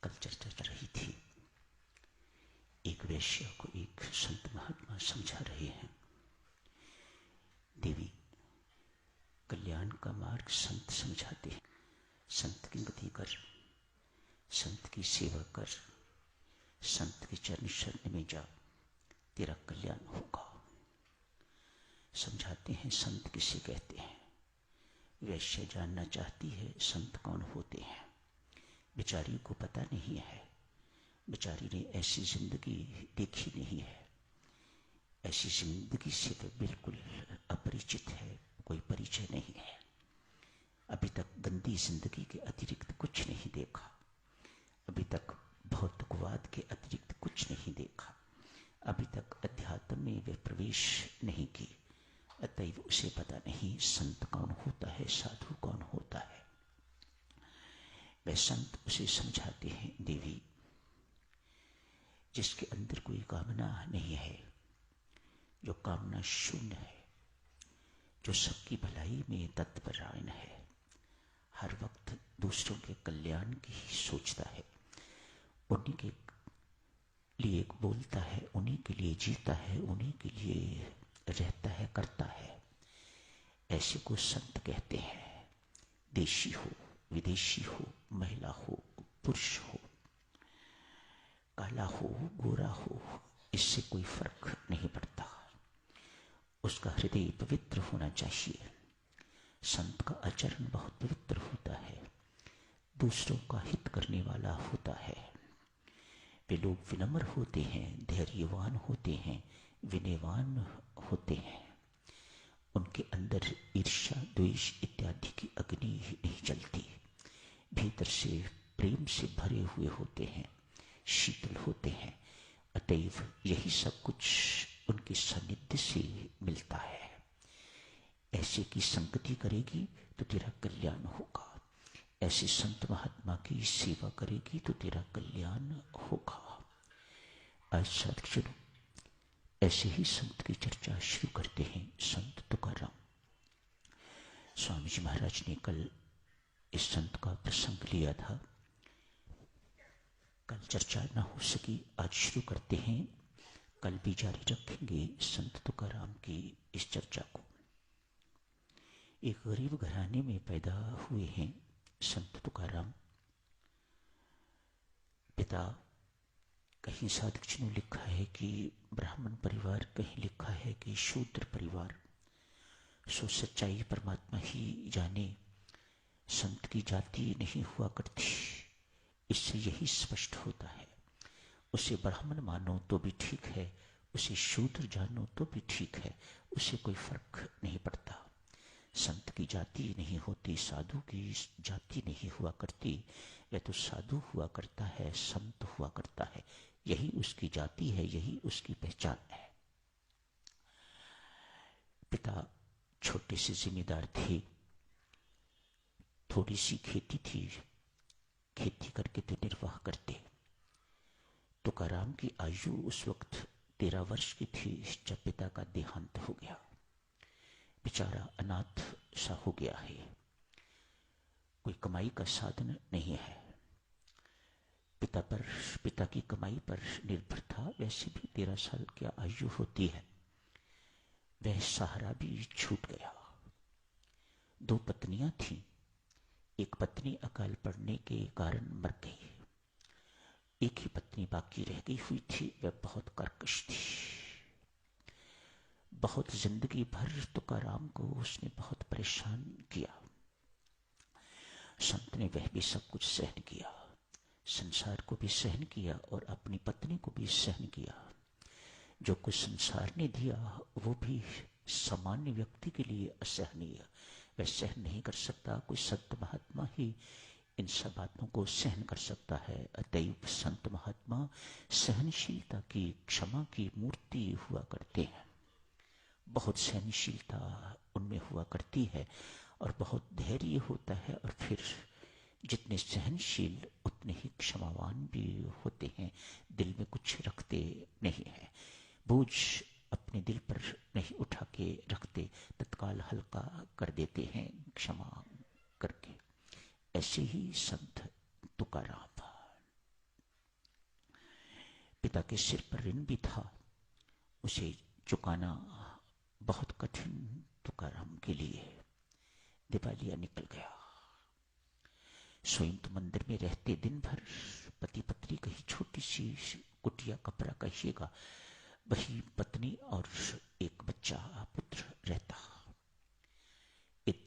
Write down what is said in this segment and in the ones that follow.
कल चर्चा चल रही थी। एक वैश्य को एक संत महात्मा समझा रहे हैं। देवी, कल्याण का मार्ग संत समझाते हैं। संत की गति कर, संत की सेवा कर, संत के चरण शरण में जा, तेरा कल्याण होगा। समझाते हैं संत किसे कहते हैं। वैश्य जानना चाहती है संत कौन होते हैं। बेचारी को पता नहीं है, बेचारी ने ऐसी जिंदगी देखी नहीं है, ऐसी जिंदगी से तो बिल्कुल अपरिचित है, कोई परिचय नहीं है। अभी तक गंदी जिंदगी के अतिरिक्त कुछ नहीं देखा, अभी तक भौतिकवाद के अतिरिक्त कुछ नहीं देखा, अभी तक अध्यात्म में वे प्रवेश नहीं की। अतएव उसे पता नहीं संत कौन होता है, साधु कौन होता है। वे संत उसे समझाते हैं, देवी, जिसके अंदर कोई कामना नहीं है, जो कामना शून्य है, जो सबकी भलाई में तत्परायण है, हर वक्त दूसरों के कल्याण की ही सोचता है, उन्हीं के लिए बोलता है, उन्हीं के लिए जीता है, उन्हीं के लिए रहता है, करता है, ऐसे को संत कहते हैं। देशी हो, विदेशी हो, महिला हो, पुरुष हो, काला हो, गोरा हो, इससे कोई फर्क नहीं पड़ता। उसका हृदय पवित्र होना चाहिए। संत का आचरण बहुत पवित्र होता है, दूसरों का हित करने वाला होता है। वे लोग विनम्र होते हैं, धैर्यवान होते हैं, विनयवान होते हैं। उनके अंदर ईर्ष्या, द्वेष इत्यादि की अग्नि ही नहीं जलती। भीतर से प्रेम से भरे हुए होते हैं, शीतल होते हैं। अतएव यही सब कुछ उनके सानिध्य से मिलता है। ऐसे की संगति करेगी तो तेरा कल्याण होगा, ऐसे संत महात्मा की सेवा करेगी तो तेरा कल्याण होगा। आज सत्संग ऐसे ही संत की चर्चा शुरू करते हैं। संत तुकाराम। स्वामी जी महाराज ने कल इस संत का प्रसंग लिया था, कल चर्चा न हो सकी, आज शुरू करते हैं। कल भी जारी रखेंगे संत तुकाराम की इस चर्चा को। एक गरीब घराने में पैदा हुए हैं संत तुकाराम। पिता, कहीं साधक ने लिखा है कि ब्राह्मण परिवार, कहीं लिखा है कि शूद्र परिवार। सो सच्चाई परमात्मा ही जाने। संत की जाति नहीं हुआ करती, इससे यही स्पष्ट होता है। उसे ब्राह्मण मानो तो भी ठीक है, उसे शूद्र जानो तो भी ठीक है, उसे कोई फर्क नहीं पड़ता। संत की जाति नहीं होती, साधु की जाति नहीं हुआ करती। वह तो साधु हुआ करता है, संत हुआ करता है, यही उसकी जाति है, यही उसकी पहचान है। पिता छोटे से जिम्मेदार थे, थोड़ी सी खेती थी, खेती करके तो निर्वाह करते। तुकाराम की आयु उस वक्त 13 वर्ष की थी जब पिता का देहांत हो गया। बेचारा अनाथ सा हो गया है, कोई कमाई का साधन नहीं है। पिता की कमाई पर निर्भर था। वैसे भी 13 साल की आयु होती है, वह सहारा भी छूट गया। 2 पत्नियां थीं, एक पत्नी अकाल पड़ने के कारण मर गई, एक ही पत्नी बाकी रह गई हुई थी। वह बहुत कर्कश थी। बहुत जिंदगी भर तुकाराम को उसने बहुत परेशान किया। संत ने वह भी सब कुछ सहन किया, संसार को भी सहन किया और अपनी पत्नी को भी सहन किया। जो कुछ संसार ने दिया वो भी सामान्य व्यक्ति के लिए असहनीय, वह सहन नहीं कर सकता। कोई संत महात्मा ही इन सब बातों को सहन कर सकता है। अतएव संत महात्मा सहनशीलता की, क्षमा की मूर्ति हुआ करते हैं। बहुत सहनशीलता उनमें हुआ करती है और बहुत धैर्य होता है। और फिर जितने सहनशील उतने ही क्षमावान भी होते हैं, दिल में कुछ रखते नहीं है, बोझ अपने दिल पर नहीं उठा के रखते, तत्काल हल्का कर देते हैं क्षमा करके। ऐसे ही संत तुकाराम। पिता के सिर पर ऋण भी था, उसे चुकाना बहुत कठिन तुकाराम के लिए। दिवालिया निकल गया। स्वयं तो मंदिर में रहते दिन भर, पति पत्नी कहीं छोटी सी कुटिया कपड़ा कहिएगा, वही पत्नी और एक बच्चा पुत्र रहता।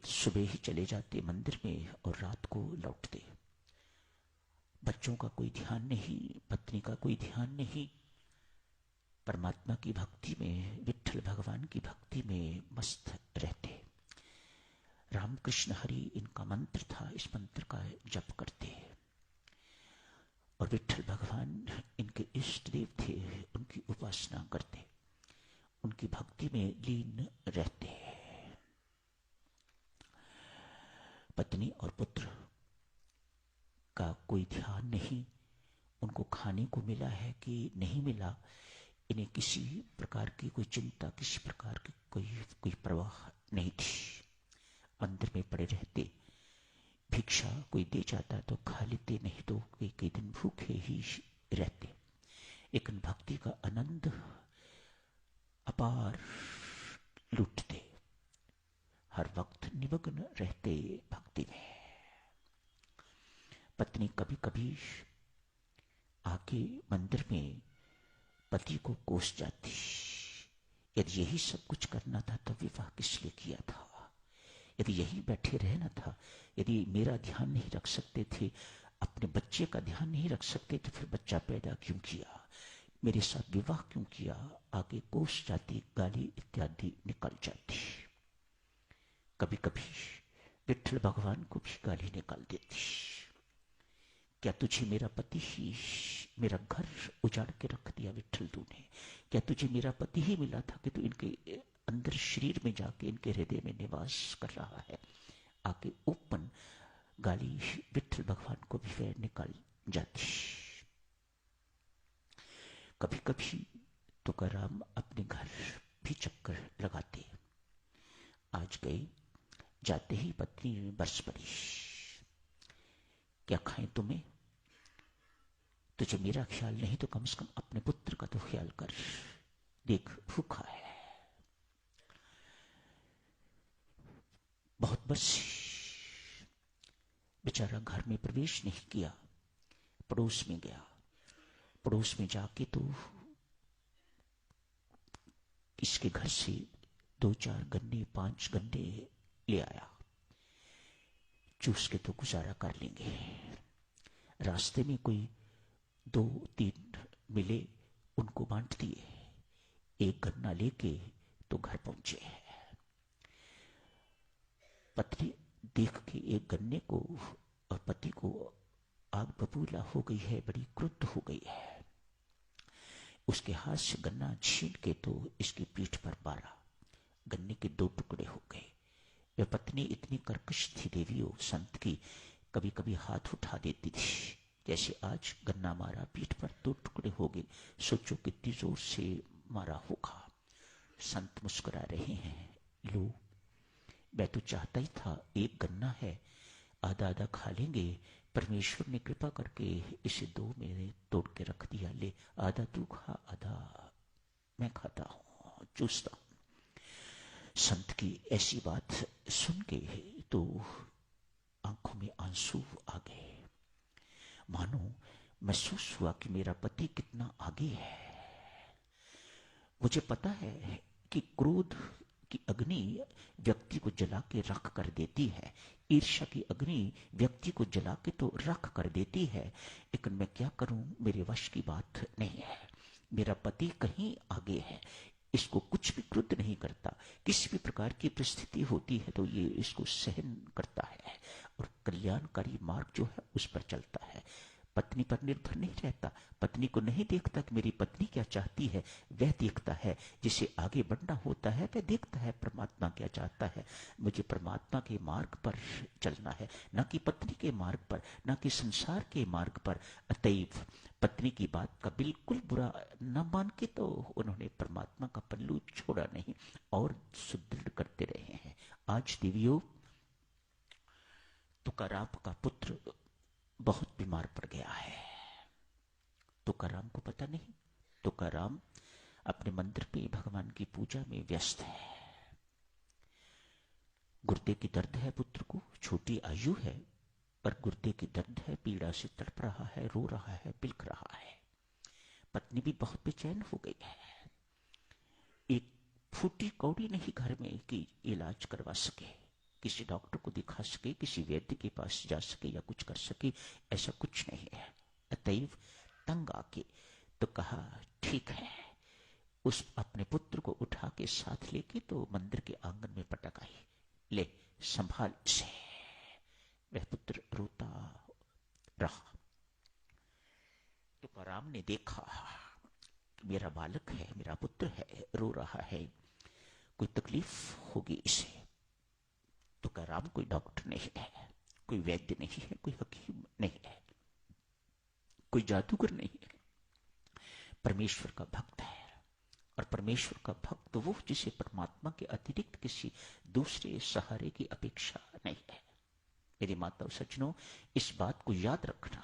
सुबह ही चले जाते मंदिर में और रात को लौटते। बच्चों का कोई ध्यान नहीं, पत्नी का कोई ध्यान नहीं, परमात्मा की भक्ति में, विठ्ठल भगवान की भक्ति में मस्त रहते। रामकृष्ण हरि इनका मंत्र था, इस मंत्र का जप करते और विठ्ठल भगवान इनके इष्ट देव थे, उनकी उपासना करते, उनकी भक्ति में लीन रहते। पत्नी और पुत्र का कोई ध्यान नहीं, उनको खाने को मिला है कि नहीं मिला, इन्हें किसी प्रकार की कोई चिंता, किसी प्रकार की कोई परवाह नहीं थी। मंदिर में पड़े रहते, भिक्षा कोई दे जाता तो खा लेते, नहीं तो कई दिन भूखे ही रहते। लेकिन भक्ति का आनंद अपार लूटते, हर वक्त निमग्न रहते भक्ति में। पत्नी कभी कभी आके मंदिर में पति को कोस जाती। यदि यही सब कुछ करना था तो विवाह किस लिए किया था? यदि यही बैठे रहना था, यदि मेरा ध्यान नहीं रख सकते थे, अपने बच्चे का ध्यान नहीं रख सकते, तो फिर बच्चा पैदा क्यों किया? मेरे साथ विवाह क्यों किया? आगे कोस जाती, गाली इत्यादि निकल जाती। कभी कभी विठ्ठल भगवान को भी गाली निकाल देती। क्या तुझे मेरा पति ही, मेरा घर उजाड़ के रख दिया विठ्ठल तूने? क्या तुझे मेरा पति ही मिला था कि तू इनके अंदर शरीर में जाके इनके हृदय में निवास कर रहा है? आके ओपन गाली विठ्ठल भगवान को भी निकाल जाती। कभी कभी तुकाराम अपने घर भी चक्कर लगाते। आज गए, जाते ही पत्नी बरस पड़ी, क्या खाएं तुम्हें? तुझे मेरा ख्याल नहीं तो कम से कम अपने पुत्र का तो ख्याल कर, देख भूखा है। बहुत बरसी, बेचारा घर में प्रवेश नहीं किया, पड़ोस में गया। पड़ोस में जाके तो इसके घर से 2-4 गन्ने, 5 गन्ने ले आया। चूस के तो गुजारा कर लेंगे। रास्ते में कोई 2-3 मिले, उनको बांट दिए। एक गन्ना लेके तो घर पहुंचे। पत्नी देख के एक गन्ने को और पति को आग बबूला हो गई है, बड़ी क्रुद्ध हो गई है। उसके हाथ से गन्ना छीन के तो इसकी पीठ पर मारा, गन्ने के 2 टुकड़े हो गए। वह पत्नी इतनी कर्कश थी देवियों संत की, कभी कभी हाथ उठा देती थी। जैसे आज गन्ना मारा, पीठ पर 2 टुकड़े हो गए, सोचो कितनी जोर से मारा होगा। संत मुस्कुरा रहे हैं, लो मैं तो चाहता ही था, एक गन्ना है, आधा आधा खा लेंगे, परमेश्वर ने कृपा करके इसे 2 में तोड़ के रख दिया, ले आधा तू खा, आधा मैं खाता हूं, चूसता हूं। संत की ऐसी बात सुन के तो आंखों में आंसू आ गए। मानो महसूस हुआ कि मेरा पति कितना आगे है। मुझे पता है कि क्रोध की अग्नि व्यक्ति को जला के राख कर देती है, ईर्ष्या की अग्नि व्यक्ति को जला के तो राख कर देती है, लेकिन मैं क्या करूं, मेरे वश की बात नहीं है। मेरा पति कहीं आगे है, इसको कुछ भी क्रुद्ध नहीं करता। किसी भी प्रकार की परिस्थिति होती है तो ये इसको सहन करता है और कल्याणकारी मार्ग जो है उस पर चलता है। पत्नी पर निर्भर नहीं रहता, पत्नी को नहीं देखता कि मेरी पत्नी क्या चाहती है, वह देखता है। जिसे आगे बढ़ना होता है वह देखता है परमात्मा क्या चाहता है। मुझे परमात्मा के मार्ग पर चलना है, न कि पत्नी के मार्ग पर, न कि संसार के मार्ग पर। अतएव पत्नी की बात का बिल्कुल बुरा न मान के तो उन्होंने परमात्मा का पल्लू छोड़ा नहीं और सुदृढ़ करते रहे हैं। आज देवियों, तुकाराम का पुत्र बहुत बीमार पड़ गया है। तुकाराम को पता नहीं तुकाराम अपने मंदिर में भगवान की पूजा में व्यस्त है। गुर्दे की दर्द है पुत्र को, छोटी आयु है पर गुर्दे की दर्द है, पीड़ा से तड़प रहा है, रो रहा है, बिलख रहा है। पत्नी भी बहुत बेचैन हो गई है। एक फूटी कौड़ी नहीं घर में कि इलाज करवा सके, किसी डॉक्टर को दिखा सके, किसी वैद्य के पास जा सके या कुछ कर सके, ऐसा कुछ नहीं है। अतएव तंग आके तो कहा ठीक है। उस अपने पुत्र को उठा के साथ लेके तो मंदिर के आंगन में पटक आई, ले संभाल से। वह पुत्र रोता रहा। तुकाराम ने देखा मेरा बालक है, मेरा पुत्र है, रो रहा है, कोई तकलीफ होगी इसे। तुकाराम कोई डॉक्टर नहीं है, कोई वैद्य नहीं है, कोई हकीम नहीं है, कोई जादूगर नहीं है, परमेश्वर का भक्त है। और परमेश्वर का भक्त वो जिसे परमात्मा के अतिरिक्त किसी दूसरे सहारे की अपेक्षा नहीं है। मेरी माताओं सज्जनों, इस बात को याद रखना,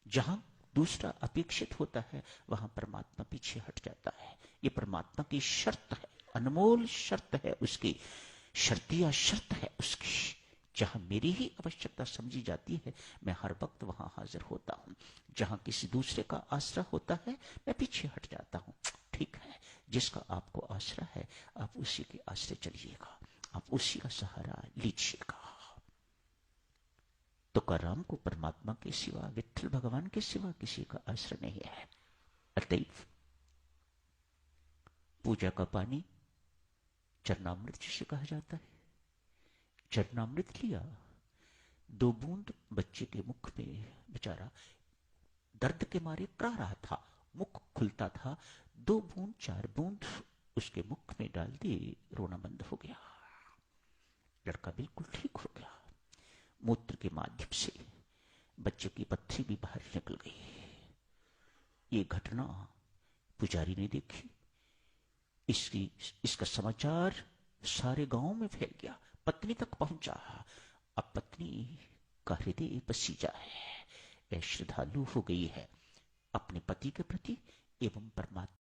जहां दूसरा अपेक्षित होता है वहां परमात्मा पीछे हट जाता है। ये परमात्मा की शर्त है, अनमोल शर्त है उसकी, शर्तिया शर्त है उसकी। जहां मेरी ही आवश्यकता समझी जाती है मैं हर वक्त वहां हाजिर होता हूं। जहां किसी दूसरे का आसरा होता है मैं पीछे हट जाता हूं। ठीक है, जिसका आपको आसरा है आप उसी के आसरे चलिएगा, आप उसी का सहारा लीजिएगा। तुकाराम को परमात्मा के सिवा, विठ्ठल भगवान के सिवा किसी का आश्रय नहीं है। अतएव पूजा का पानी चरणामृत जिसे कहा जाता है, चरणामृत लिया, 2 बूंद बच्चे के मुख में, बेचारा दर्द के मारे करा रहा था, मुख खुलता था, 2 बूंद 4 बूंद उसके मुख में डाल दी, रोना बंद हो गया। लड़का बिल्कुल ठीक हो गया। मूत्र के माध्यम से बच्चे की पत्थरी भी बाहर निकल गई। ये घटना पुजारी ने देखी, इसका समाचार सारे गांव में फैल गया, पत्नी तक पहुंचा। अब पत्नी का हृदय पसीजा है, वह श्रद्धालु हो गई है अपने पति के प्रति एवं परमात्मा